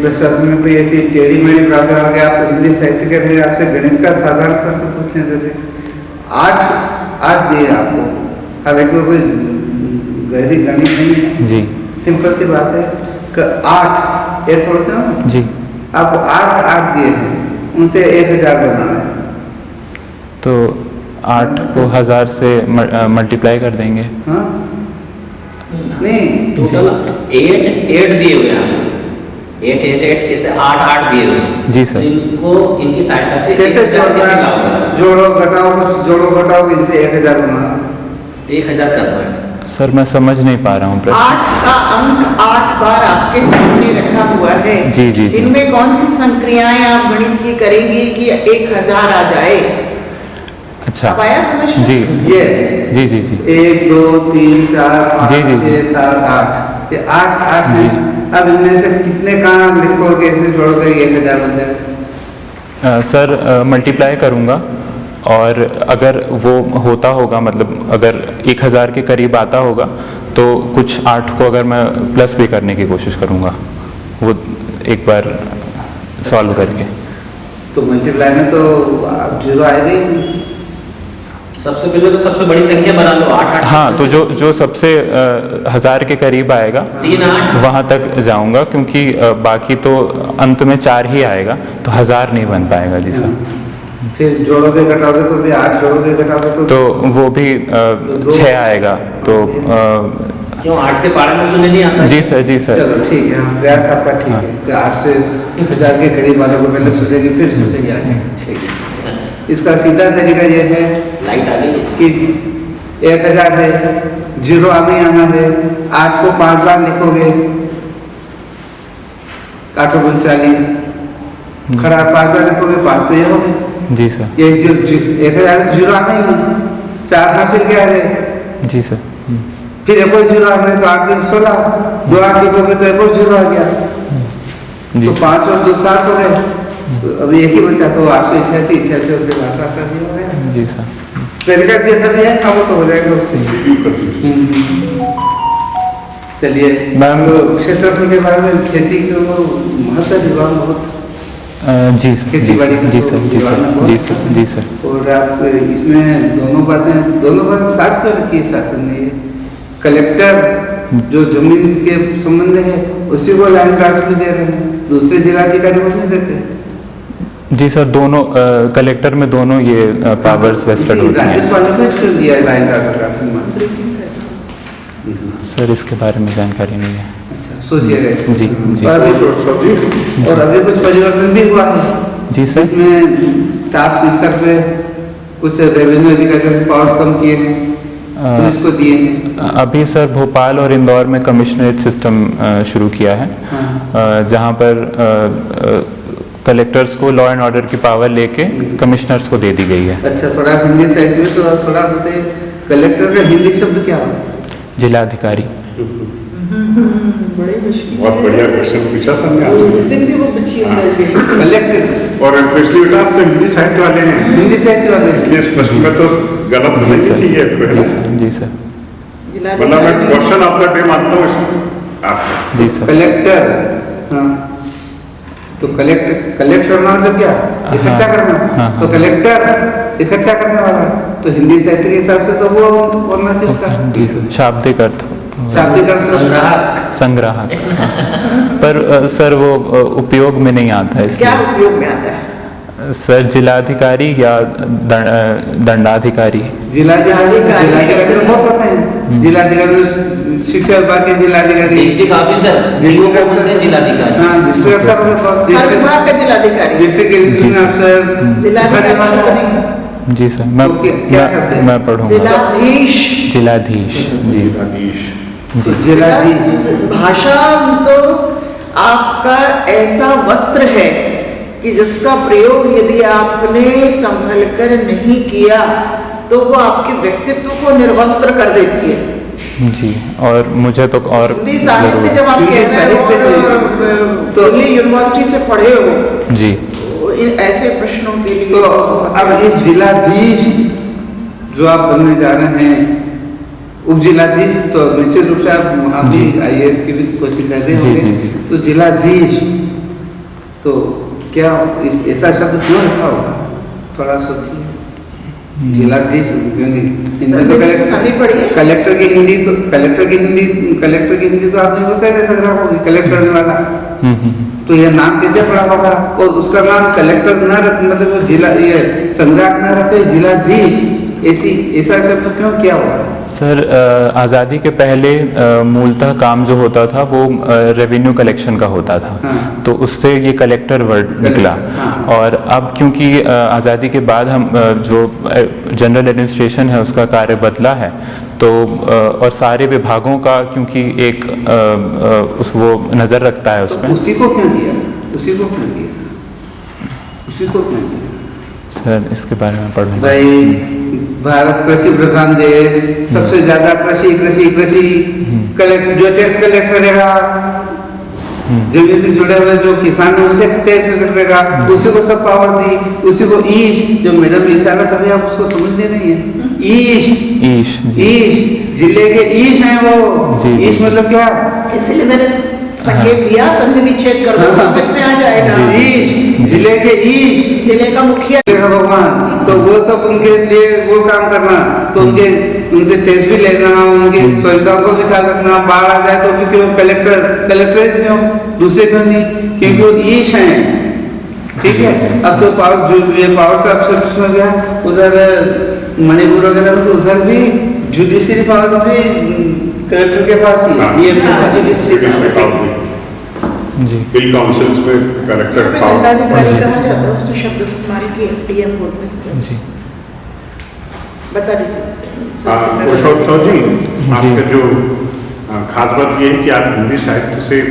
प्रशासन में कोई ऐसी टेढ़ी मेढ़ी प्रॉब्लम आ गया, आप तो हिंदी साहित्य के फिर आपसे गणित का साधारण प्रश्न पूछने देते 8 दिए आपको, हालांकि वो कोई गहरी गणित नहीं है जी, सिंपल सी बात है कि 8 सोचते हो जी, आपको 8 दिए हैं, उनसे 1000 बनाना है, तो 8 को 1000 से मल्टीप्लाई कर देंगे। हाँ नहीं टोटल 8 दिए हुए हैं, 8 ऐसे 8 दिए हुए हैं। जी सर। तो इनको इनकी सहायता से कैसे 1000 कैसे लाओगे? जोड़ो घटाओ इनसे 1000 बनाना, 1000 करना है। सर मैं समझ नहीं पा रहा हूँ प्रश्न। 8 का अंक 8 बार आपके सामने रखा हुआ है। जी, जी, जी। इनमें कौन सी संक्रियाएं आप गणित की करेंगे कि 1000 आ जाए? अच्छा, अब आया समझ में? जी ये जी जी जी 1 2 3 4 5 जी, जी, 6 7 8 ये 8 जी। है। अब इनमें से कितने कहाँ लिखोगे, ऐसे जोड़ोगे 1000 बन जाए? सर मल्टीप्लाई करूँगा, और अगर वो होता होगा, मतलब अगर 1000 के करीब आता होगा तो कुछ 8 को अगर मैं प्लस भी करने की कोशिश करूँगा, वो एक बार सॉल्व करके। तो मल्टीप्लाई में तो आप 0 आएगा ही नहीं। सबसे पहले तो सबसे बड़ी संख्या बना लो 8 हाँ, तो जो सबसे 1000 के करीब आएगा 3 8 वहाँ तक जाऊँगा, क्योंकि बाकी तो अंत में 4 ही आएगा, तो 1000 नहीं बन पाएगा जी सर। फिर जोड़ोगे घटाओगे तो भी 8 जोड़ोगे घटाओगे तो वो भी 6 आएगा, तो क्यों 8 के पारा में सुनने नहीं आता? जी सर, जी सर। चलो ठीक है, हाँ, प्रयास आपका ठीक हाँ। है कि 8 से 1000 के करीब वालों को पहले सोचेंगे फिर सोचेंगे आगे। ठीक है, इसका सीधा तरीका यह है लाइट आ गई है। कि 1000 है, 0 आगे आना है, 8 को 5 बार लिखोगे, 8 39 खड़ा 5 बार लिखोगे, 5 तो ये हो गए। जी सर। ये 1000 0 आना ही है, 4 हासिल क्या है, जी सर। फिर एक और 0 आ गए तो 8 में 16, 2 8 लिखोगे तो एक और 0 आ गया, जी तो 5 और 2 7 हो गए, तो अभी एक ही बचा, तो 888 और फिर 8 हो गया। जी सर। तरीका जैसा भी है वो तो हो जाएगा उससे। चलिए मैम, क्षेत्रफल के बारे में खेती को महत्व विभाग बहुत जी सर, जी सर, जी सर, जी सर, जी सर, जी सर। और आप इसमें दोनों बातें साथ में रखिए, शासन ने ये कलेक्टर जो जमीन के संबंध है उसी को लैंड कार्ड भी दे रहे हैं, दूसरे जिलाधिकारी को नहीं देते। जी सर, दोनों कलेक्टर में दोनों ये पावर्स वेस्टेड होती हैं। राजस्व वाले को इसको दिया है लैंड कार्ड का मंत्री। सर इसके बारे में जानकारी नहीं है। सोचिएगा जी, जी। और अभी कुछ परिवर्तन भी हुआ है जी सर। इसमें स्टाफ स्तर पे कुछ रेवेन्यू अधिकारियों के पावर्स कम किए हैं, पुलिस को दिए हैं। अभी सर भोपाल और इंदौर में कमिश्नरेट सिस्टम शुरू किया है, जहां पर कलेक्टर्स को लॉ एंड ऑर्डर की पावर लेके कमिश्नर्स को दे दी गई है। अच्छा, थोड़ा हिंदी साइड में तो थोड़ा बताइए, कलेक्टर का हिंदी शब्द क्या है? जिलाधिकारी। बड़े मुश्किल बहुत बढ़िया क्वेश्चन पूछा सर ने उस आपसे। दिन भी वो बच्ची अंदर गई। कलेक्टर और स्पेशली बेटा आप तो हिंदी साहित्य वाले हैं, हिंदी साहित्य वाले इसलिए इस प्रश्न में तो गलत जी नहीं सर, चाहिए आपको, है जी ना? सर, जी सर, मतलब मैं क्वेश्चन आपका डे मानता हूँ इसको आपका। जी सर। कलेक्टर, हाँ, तो कलेक्टर मतलब क्या? इकट्ठा करना। हाँ। तो कलेक्टर इकट्ठा करने वाला, तो हिंदी साहित्य के हिसाब से तो वो बोलना चाहिए उसका। जी सर, शाब्दिक अर्थ शाब्दिक अर्थ संग्राहक। हाँ। पर सर वो उपयोग में नहीं आता है, क्या इसलिए उपयोग में आता है? सर जिलाधिकारी या दंडाधिकारी। जिलाधिकारी तो बहुत होता है, जिलाधिकारी शिक्षा विभाग के जिलाधिकारी, डिस्ट्रिक्ट ऑफिसर, डिस्ट्रिक्ट को बोलते हैं जिलाधिकारी। हाँ, डिस्ट्रिक्ट हर अफसर, विभाग का जिलाधिकारी। डिस्ट्रिक्ट एजुकेशन अफसर, जिलाधिकारी तो नहीं। जी सर, मैं तो क्या शब्द है? मैं पढ़ूंगा। जिलाधीश। जिलाधीश, जी जिलाधीश। तो जिलाधीश भाषा तो आपका ऐसा वस्त्र है कि जिसका प्रयोग यदि आपने संभल कर नहीं किया तो वो आपके व्यक्तित्व को निर्वस्त्र कर देती है। जी, और मुझे तो और हिंदी साहित्य जब आप हिंदी कह रहे हो तो- दिल्ली यूनिवर्सिटी से पढ़े हो जी, तो ऐसे प्रश्नों के लिए तो अब इस जिलाधीश जो आप बनने जा रहे हैं, उप जिलाधीश, तो निश्चित रूप से आप जी। भी IAS की भी कोचिंग कर रहे जी, होंगे। जी, जी। तो जिलाधीश, तो क्या ऐसा शब्द क्यों रखा होगा? थोड़ा सोचिए। जिलाधीश क्योंकि हिंदी तो सभी पढ़िए। कलेक्टर की हिंदी तो आपने वो कैसे रखा होगी, कलेक्टर करने वाला। तो यह नाम कैसे पड़ा होगा? और उसका नाम कलेक्टर ना रख, मतलब वो जिला, ये संग्राहक ना रखे, जिलाधीश, ऐसा शब्द क्यों किया होगा? सर आज़ादी के पहले मूलतः काम जो होता था वो रेवेन्यू कलेक्शन का होता था। हाँ। तो उससे ये कलेक्टर वर्ड निकला। हाँ। और अब क्योंकि आज़ादी के बाद हम जो जनरल एडमिनिस्ट्रेशन है उसका कार्य बदला है, तो और सारे विभागों का क्योंकि एक उस वो नज़र रखता है उस तो पर। उसी को क्यों दिया? उसी को क्यों दिया? उसी को क्यों दिया? सर इसके बारे में पढ़ूंगा। भाई भारत कृषि प्रधान देश, सबसे ज्यादा कृषि कलेक्टर, जो टैक्स कलेक्टर रहेगा, जमीन से जुड़े हुए जो किसान है उसे टैक्स कटेगा, उसी को सब पावर दी, उसी को ईश, जो मैडम इशारा कर रहे हैं आप उसको समझते नहीं है, ईश, जिले के ईश हैं वो। जी, जी, ईश मतलब क्या? इसलिए मैंने संकेत दिया, संधि विच्छेद कर दो, समझ में आ जाएगा। ईश, जिले के ईश, जिले का मुखिया भगवान, तो वो सब उनके लिए वो काम करना, तो उनसे टैक्स भी लेना, उनकी सुविधाओं को भी ख्याल रखना, बाढ़ आ जाए तो भी क्यों कलेक्टरेट क्यों, दूसरे क्यों नहीं, क्योंकि वो ईश हैं। ठीक है, अब तो पावर से अब हो गया, उधर मणिपुर वगैरह में तो उधर भी जुडिशरी पावर भी कलेक्टर के पास ही है। ये जी, बिल काउंसिल्स में कलेक्टर पावर। दंडाधिकारी कहा जाता है, उसने शब्द इस्तेमाल किए, DM बोलते हैं। जी, बता दीजिए। कुशोत्सव जी, जी। आपका जो खास बात ये है कि आप हिंदी साहित्य से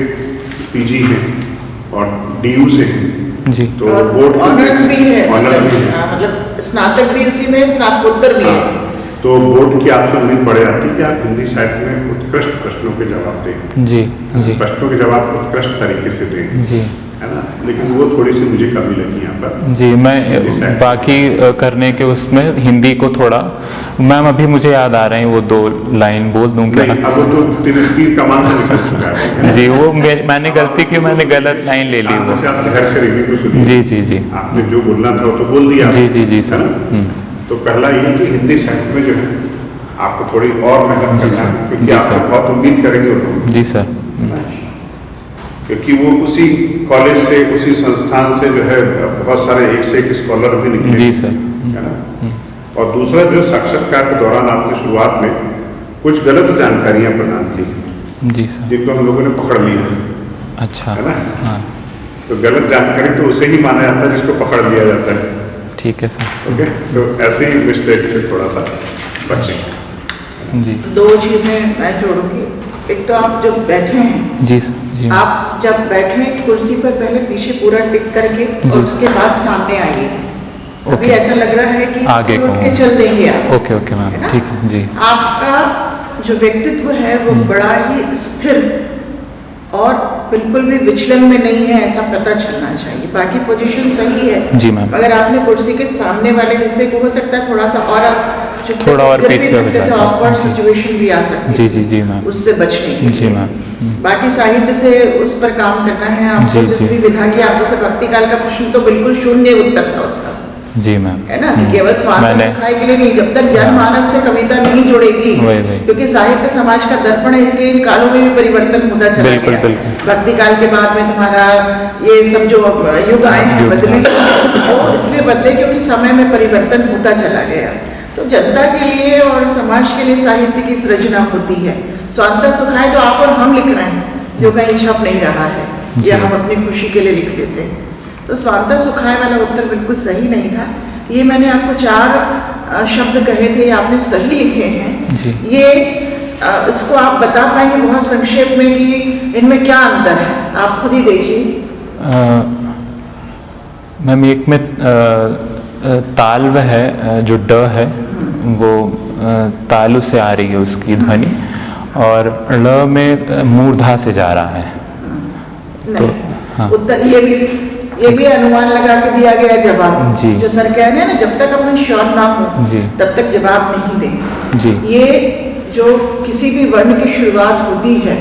PG हैं और DU से हैं, जी, तो बोर्ड ऑनर्स भी है, ऑनर्स भी है। मतलब स्नातक भी उसी में, स्नातकोत्तर भी है। हाँ, तो बोर्ड की आपसे उम्मीद पड़े जाती है कि आप हिंदी साहित्य में उत्कृष्ट प्रश्नों के जवाब दें। जी, जी, प्रश्नों के जवाब उत्कृष्ट तरीके से दें, जी, है ना? लेकिन वो थोड़ी सी मुझे कमी लगी यहाँ पर। जी। मैं बाकी करने के उसमें हिंदी को थोड़ा, मैम अभी मुझे याद आ रहे हैं वो 2 लाइन बोल दूं क्या? नहीं, अब वो तो तीर कमान से निकल चुका है। जी, वो मैंने गलती की, मैंने गलत लाइन ले ली वो। जैसे आप घर से रिव्यू को सुनिए। जी, जी, जी, आपने जो बोलना था वो तो बोल दिया। जी, जी, जी, है सर। ना? तो पहला ये कि हिंदी साहित्य में जो है आपको थोड़ी और मेहनत जी, करना सर। है, क्योंकि जी, आप सर। बहुत उम्मीद करेंगे वो लोग। जी सर। क्योंकि वो उसी कॉलेज से, उसी संस्थान से जो है बहुत सारे एक से एक स्कॉलर भी निकले। जी सर। है ना? और दूसरा जो साक्षात्कार के दौरान आपने शुरुआत में कुछ गलत जानकारियां प्रदान की, जी सर। जिनको हम लोगों ने पकड़ लिया, अच्छा, है ना? हाँ, तो गलत जानकारी तो उसे ही माना जाता है जिसको पकड़ लिया जाता है। ठीक है सर। ओके, तो ऐसे ही मिस्टेक से थोड़ा सा बचें। जी, 2 चीजें मैं जोड़ूंगी। एक तो आप जब बैठे हैं, जी, जी, आप जब बैठे कुर्सी पर पहले पीछे पूरा टिक करके जी। और उसके बाद सामने आइए। अभी ओके। ऐसा लग रहा है कि आगे उठ को के चल देंगे आप। ओके, ओके मैम, है ना? ठीक है, जी, आपका जो व्यक्तित्व है वो बड़ा ही स्थिर और बिल्कुल भी विचलन में नहीं है, ऐसा पता चलना चाहिए। बाकी पोजीशन सही है जी मैम। मगर आपने कुर्सी के सामने वाले हिस्से को हो सकता है थोड़ा सा और थोड़ा और पीछे हो जाता है। ऑकवर्ड सिचुएशन भी आ सकती है। जी, जी, जी मैम, उससे बचने के जी लिए। मैम, बाकी साहित्य से उस पर काम करना है आपको। जी, जिस जी। भी विधा की, आप जैसे भक्ति काल का प्रश्न तो बिल्कुल शून्य उत्तर था उसका, जी मैम, है ना? केवल स्वार्थ मैंने सुखाय के लिए नहीं, जब तक जनमानस से कविता नहीं जुड़ेगी, वही। क्योंकि साहित्य समाज का दर्पण है, इसलिए इन कालों में भी परिवर्तन होता चला बिल्कुल, गया। बिल्कुल। भक्ति काल के बाद में तुम्हारा ये सब जो युग आए हैं युग, बदले, वो इसलिए बदले क्योंकि समय में परिवर्तन होता चला गया। तो जनता के लिए और समाज के लिए साहित्य की सृजना होती है। स्वांतः सुखाय तो आप और हम लिख रहे हैं, जो कहीं छप नहीं रहा है, या हम अपनी खुशी के लिए लिख लेते हैं। तो स्वांतः सुखाय वाला उत्तर बिल्कुल सही नहीं था। ये मैंने आपको 4 शब्द कहे थे, आपने सही लिखे हैं जी। ये इसको आप बता पाएंगे बहुत संक्षेप में कि इनमें क्या अंतर है? आप खुद ही देखिए। मैम एक में ताल्व है, जो ड है वो तालु से आ रही है उसकी ध्वनि, और ळ में मूर्धा से जा रहा है। तो हाँ, उत्तर ये भी अनुमान लगा के दिया गया जवाब जी। जो सर कह रहे हैं ना, जब तक अपन श्योर ना हो जी। तब तक जवाब नहीं देंगे जी। ये जो किसी भी वर्ण की शुरुआत होती है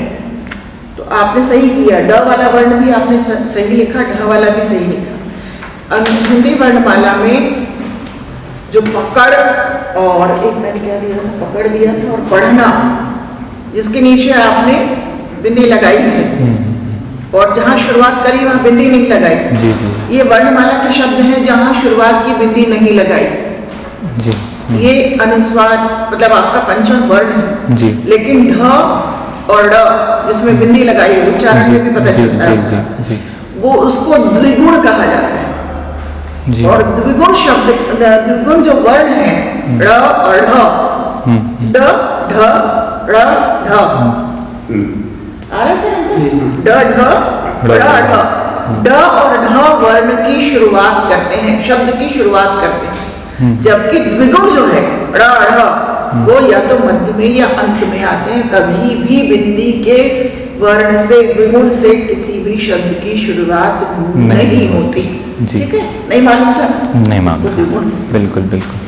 तो आपने सही किया, ड वाला वर्ण भी आपने सही लिखा, ढ वाला भी सही लिखा। हिंदी वर्णमाला में जो पकड़ और एक मैंने क्या दिया था, पकड़ दिया था, और पढ़ना, जिसके नीचे आपने बिंदी लगाई है और जहां शुरुआत करी वहां बिंदी नहीं लगाई। जी जी। ये वर्णमाला के शब्द हैं जहां शुरुआत की बिंदी नहीं लगाई। जी। ये अनुस्वार मतलब आपका पंचम वर्ण है। जी। लेकिन ढ और ड जिसमें बिंदी लगाई है, उच्चारण में भी पता चलता है जी उसका। जी। वो उसको द्विगुण कहा जाता है। जी। और द्विगुण शब्द, द्विगुण जो वर्ण है ड़ और ढ, ड ढ ड़ ढ, आ रहा है सर अंतर? ड ढ ड़ ढ, ड और ढ वर्ण की शुरुआत करते हैं, शब्द की शुरुआत करते हैं। जबकि द्विगुण जो है ड़ ढ वो या तो मध्य में या अंत में आते हैं। कभी भी बिंदी के वर्ण से, द्विगुण से किसी भी शब्द की शुरुआत नहीं होती। जी। ठीक है, नहीं मालूम था? नहीं मालूम इसको द्विगुण था। बिल्कुल बिल्कुल।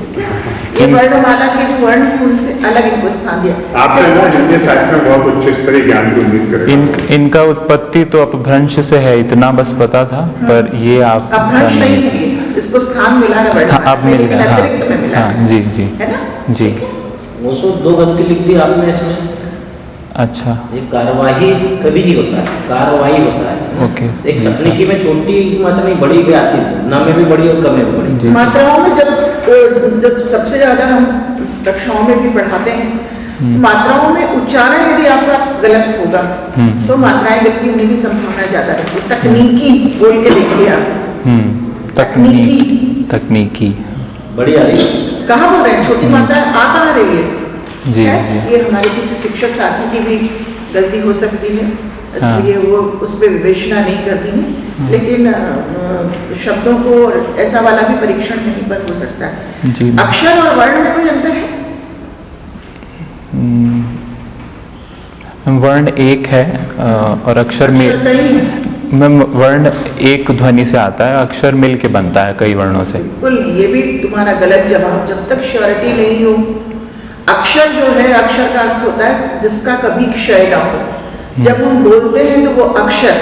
ये वर्णमाला के जो वर्ण हैं उनसे अलग इनको स्थान दिया। आपने ना हिंदी साहित्य में बहुत उच्च स्तरीय ज्ञान की उम्मीद करें। इनका उत्पत्ति तो अपभ्रंश से है, इतना बस पता था। पर ये आप अपभ्रंश नहीं है, इसको स्थान मिला है वर्णमाला अब में, मिल लेकिन गया। अतिरिक्त में मिला हाँ है। जी जी है ना? जी। वो सो 2 गलती लिख दी आपने इसमें। अच्छा ये कार्यवाही कभी नहीं होता है, कार्यवाही होता है। ओके। एक तकनीकी में छोटी की मात्रा नहीं, बड़ी भी आती है, ना में भी बड़ी और कम में भी बड़ी। जी मात्राओं में जब सबसे ज्यादा हम कक्षाओं में भी पढ़ाते हैं, मात्राओं में उच्चारण यदि आपका गलत होगा तो मात्राएं गलती होने की संभावना ज्यादा रहती है। तकनीकी बोल के देखिए आप। तकनीकी बड़ी आ रही है। कहाँ बोल रहे हैं? छोटी मात्रा आ कहाँ रही है? जी है? जी। ये हमारे किसी शिक्षक साथी की भी गलती हो सकती है, इसलिए वो उस पर विवेचना नहीं करती है। लेकिन शब्दों को ऐसा वाला भी परीक्षण कहीं पर हो सकता है। जी। अक्षर और वर्ण में कोई अंतर है? वर्ण एक है और अक्षर में अक्षर कई है। मैम वर्ण एक ध्वनि से आता है, अक्षर मिल के बनता है कई वर्णों से। बिल्कुल नहीं, ये भी तुम्हारा गलत जवाब। जब तक श्योरिटी नहीं हो, अक्षर जो है, अक्षर का अर्थ होता है जिसका कभी क्षय ना हो। जब हम बोलते हैं तो वो अक्षर,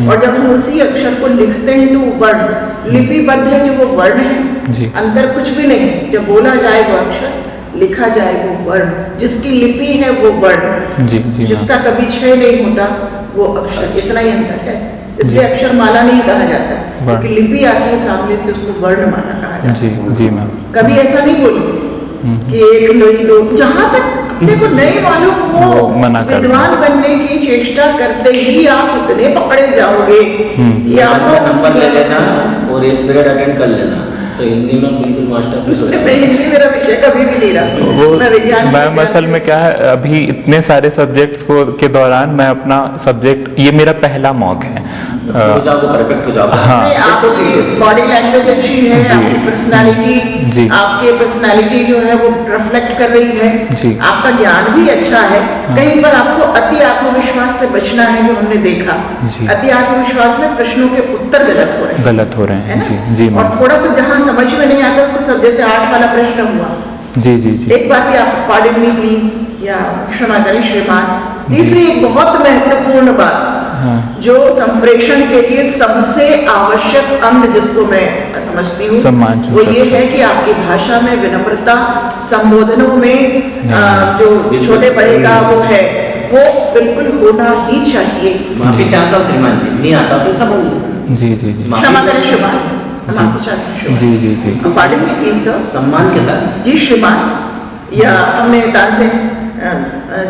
और जब हम उसी अक्षर को लिखते हैं तो वो वर्ण। लिपिबद्ध है जो वो वर्ण है, जी। अंतर कुछ भी नहीं है। जब बोला जाए वो अक्षर, लिखा जाए वो वर्ण। जिसकी लिपि है वो वर्ण, जी जी। जिसका कभी क्षय नहीं होता वो अक्षर। इतना ही अंतर है। इसलिए अक्षर माला नहीं कहा जाता, क्योंकि लिपि आती है सामने से, उसको वर्ण माला कहा जाता है। जी जी मैम। कभी ऐसा नहीं बोले कि एक लोई दो, जहां तक अपने को नहीं मालूम वो मना हो, कर विद्वान बनने की चेष्टा करते ही आप इतने पकड़े जाओगे कि आपका आपको नंबर ले लेना और 1 पीरियड अटेंड कर लेना, तो हिंदी में बिल्कुल मास्टरपीस हो जाएगा। हिंदी मेरा विषय कभी भी नहीं रहा। वो मैं विज्ञान मैम असल में क्या है, अभी इतने सारे सब्जेक्ट्स के दौरान मैं अपना सब्जेक्ट, ये मेरा पहला मॉक है। हो जाओगे, परफेक्ट हो जाओगे। हाँ। आपकी बॉडी लैंग्वेज अच्छी है, जी। आपकी पर्सनालिटी, जी। आपकी पर्सनालिटी जो है वो रिफ्लेक्ट कर रही है। जी। आपका ज्ञान भी अच्छा है। कहीं पर आपको अति आत्मविश्वास से बचना है, जो हमने देखा। जी। अति आत्मविश्वास में प्रश्नों के उत्तर गलत हो रहे हैं। गलत हो रहे है हैं। ना? जी जी और मैम। थोड़ा सा जहाँ समझ में नहीं आता उसको सब, जैसे 8 वाला प्रश्न हुआ, जी जी जी। एक बात आप पार्डन मी प्लीज, या क्षमा करें श्रीमान। तीसरी एक बहुत महत्वपूर्ण बात, हाँ। जो संप्रेषण के लिए सबसे आवश्यक अंग जिसको मैं समझती हूँ, सम्मान वो ये सबसे। है कि आपकी भाषा में विनम्रता, संबोधनों में जो छोटे बड़े का वो है, वो बिल्कुल होना ही चाहिए। माफी चाहता हूँ श्रीमान जी, नहीं आता तो ऐसा बोल दो। जी जी जी। क्षमा करें श्रीमान, जी। माफी चाहती हूँ श्रीमान। जी जी जी। Pardon me please sir. सम्मान के साथ। जी श्रीमान, या हमने तानसेन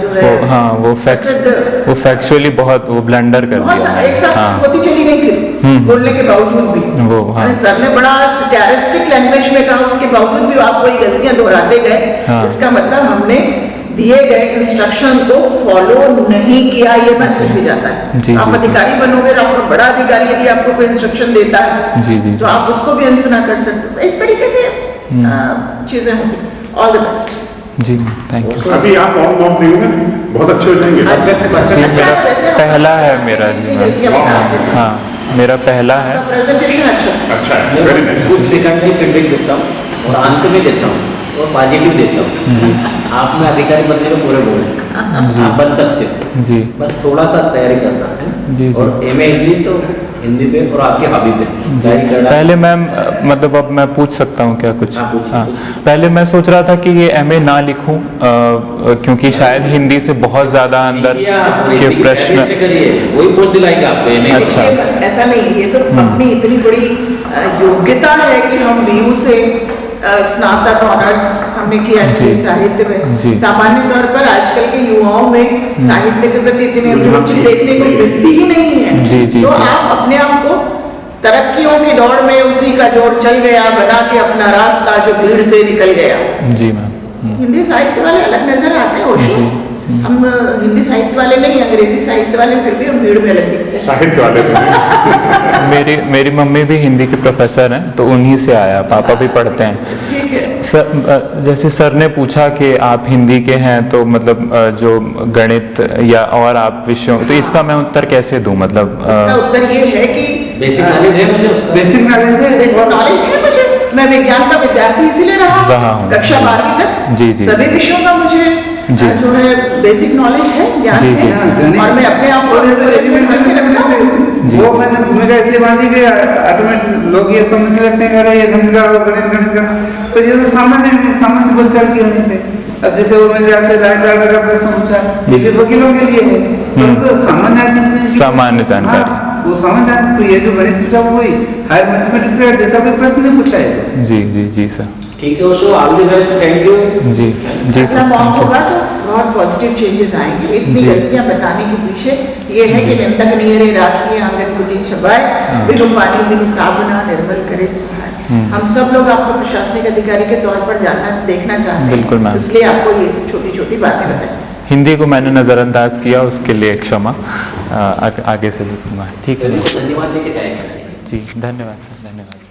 जो है हाँ वो फैक्चुअली बहुत वो ब्लंडर कर बहुत दिया एक साथ हाँ। होती चली गई फिर बोलने के बावजूद भी। वो हाँ मैंने सर ने बड़ा सैटिरिस्टिक लैंग्वेज में कहा, उसके बावजूद भी आप वही गलतियां दोहराते गए। हाँ। इसका मतलब हमने दिए गए इंस्ट्रक्शन को फॉलो नहीं किया, ये मैसेज भी जाता है। जी, आप जी, अधिकारी बनोगे और आपका बड़ा अधिकारी यदि आपको कोई इंस्ट्रक्शन देता है जी, जी, तो जी। आप उसको भी अनसुना कर सकते हो। इस तरीके से चीजें होंगी। All the best. जी थैंक यू। अभी आप ऑन बॉम्ब नहीं होंगे, बहुत अच्छे हो जाएंगे। जी अच्छा है, वैसे मेरा हम- पहला है मेरा जी मैम। हाँ मेरा पहला है। प्रेजेंटेशन अच्छा है। अच्छा है, मैं वेरी बस नाइस। कुछ सेकंड में फीडबैक देता हूँ और अंत में देता हूँ और पॉजिटिव देता हूँ। आप में अधिकारी बनने को पूरे बोले, आप बन सकते हो, जी बस थोड़ा सा तैयारी करना है जी, जी। और एमए हिंदी तो हिंदी पे और आपके हॉबी पे जारी करना। पहले मैम मतलब अब मैं पूछ सकता हूँ क्या कुछ? हाँ, पूछिए, हाँ पूछिए। पहले मैं सोच रहा था कि ये एमए ना लिखूं क्योंकि शायद हिंदी से बहुत ज़्यादा अंदर के प्रश्न। करिए, वही पोस्ट दिलाएगा आपको एमए। अच्छा। ऐसा नहीं है, ये तो अपनी इतनी बड़ी योग्यता है कि हम बीयू से स्नातक ऑनर्स हमने किया जी। है साहित्य में। जी। सामान्य तौर पर आजकल के युवाओं में साहित्य के प्रति इतनी रुचि देखने को मिलती ही नहीं है। जी, जी, तो जी। आप अपने आप को तरक्कियों की दौड़ में उसी का जोर चल गया बना के अपना रास्ता जो भीड़ से निकल गया। जी मैम। हिंदी साहित्य वाले अलग नजर आते हैं ओशो। जी। हम हिंदी साहित्य वाले नहीं, अंग्रेजी साहित्य वाले, फिर भी हम भीड़ में अलग दिखते हैं। साहित्य वाले भी। मेरी मम्मी भी हिंदी के प्रोफेसर हैं तो उन्हीं से आया, पापा भी पढ़ते हैं। ठीक है। सर जैसे सर ने पूछा कि आप हिंदी के हैं तो मतलब जो गणित या और आप विषयों, तो इसका मैं उत्तर कैसे दूं? मतलब इसका उत्तर ये है कि बेसिक नॉलेज है मुझे उसका। बेसिक नॉलेज है। बेसिक नॉलेज है मुझे। मैं विज्ञान का विद्यार्थी इसीलिए रहा रहा हूँ। कक्षा जी। 12वीं तक। जी, जी, सभी जी। विषयों का मुझे जी। जो है बेसिक नॉलेज है, ज्ञान जी, जी, है। जी। और मैं अपने आप को एलिमेंट करके रखता हूँ। जी, वो जी। मैंने भूमिका इसलिए बांधी कि ऑटोमेटिक लोग ये समझने लगते हैं अरे ये गणित का वो गणित का, तो ये तो सामान्य बोलचाल की होनी चाहिए। अब जैसे वो मैंने आपसे लाइन लाइन का प्रश्न पूछा, ये भी वकीलों के लिए है, परंतु सामान्य आदमी सामान्य जानकारी। हाँ, वो समझ आती तो ये जो गणित पूछा वो वही हायर मैथमेटिक्स का जैसा कोई प्रश्न नहीं पूछा है। जी जी जी सर। ठीक है Osho, all the best, thank you. जी जी अपना सर मौका थैंक यू। होगा तो बहुत पॉजिटिव चेंजेस आएंगे। इतनी जी। गलतियां बताने के पीछे ये है कि निंदक नियरे राखिए आंगन कुटी छबाए, बिनु पानी बिनु साबुना निर्मल करे सुहाए। हम सब लोग आपको प्रशासनिक अधिकारी के तौर पर देखना चाहते हैं। बिल्कुल मैम। इसलिए आपको ये सब छोटी छोटी बातें बताएं। हिंदी को मैंने नज़रअंदाज किया, उसके लिए क्षमा। आगे से लिखूंगा। ठीक है धन्यवाद देके जाएगा। जी, धन्यवाद सर, धन्यवाद।